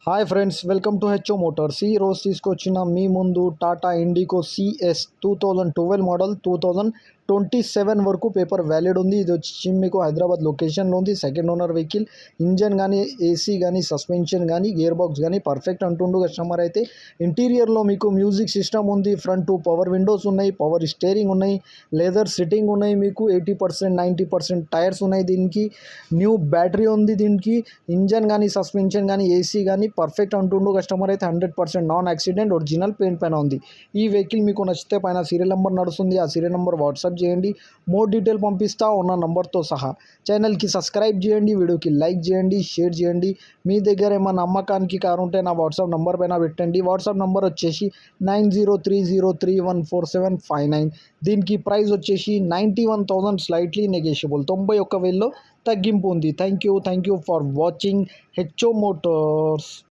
Hi friends, welcome to HO Motors. ఈ రోజు తీసుకొచ్చిన మీ ముందు టాటా ఇండిగో సిఎస్ 2012 మోడల్ 2027 వరకు పేపర్ వ్యాలిడ్ ఉంది. ఇది వచ్చి మీకు హైదరాబాద్ లొకేషన్లో ఉంది. Second owner vehicle. ఇంజన్ కానీ, ఏసీ కానీ, సస్పెన్షన్ కానీ, గేర్ బాక్స్ కానీ పర్ఫెక్ట్ అంటుండు కస్టమర్ అయితే. ఇంటీరియర్లో మీకు మ్యూజిక్ సిస్టమ్ ఉంది. ఫ్రంట్ పవర్ విండోస్ ఉన్నాయి, పవర్ స్టీరింగ్ ఉన్నాయి, లెదర్ సిట్టింగ్ ఉన్నాయి. మీకు 80% 90% టైర్స్ ఉన్నాయి. దీనికి న్యూ బ్యాటరీ ఉంది. దీనికి ఇంజన్ కానీ, సస్పెన్షన్ కానీ, ఏసీ కానీ పర్ఫెక్ట్ అంటుండు కస్టమర్ అయితే. 100% నాన్ యాక్సిడెంట్, ఒరిజినల్ పెయింట్ పైన ఉంది. ఈ వెహికల్ మీకు నచ్చితే పైన సీరియల్ నెంబర్ నడుస్తుంది. ఆ సీరియల్ నెంబర్ వాట్సాప్ చేయండి. మోర్ డీటెయిల్ పంపిస్తా ఉన్న నంబర్తో సహా. ఛానల్కి సబ్స్క్రైబ్ చేయండి, వీడియోకి లైక్ చేయండి, షేర్ చేయండి. మీ దగ్గర ఏమైనా అమ్మకానికి కారు ఉంటే నా వాట్సాప్ నెంబర్ పైన పెట్టండి. వాట్సాప్ నెంబర్ వచ్చేసి 9030314759. దీనికి ప్రైస్ వచ్చేసి 91,000 స్లైట్లీ నెగోషియబుల్. 91,000లో తగ్గింపు ఉంది. Thank you for watching HO Motors.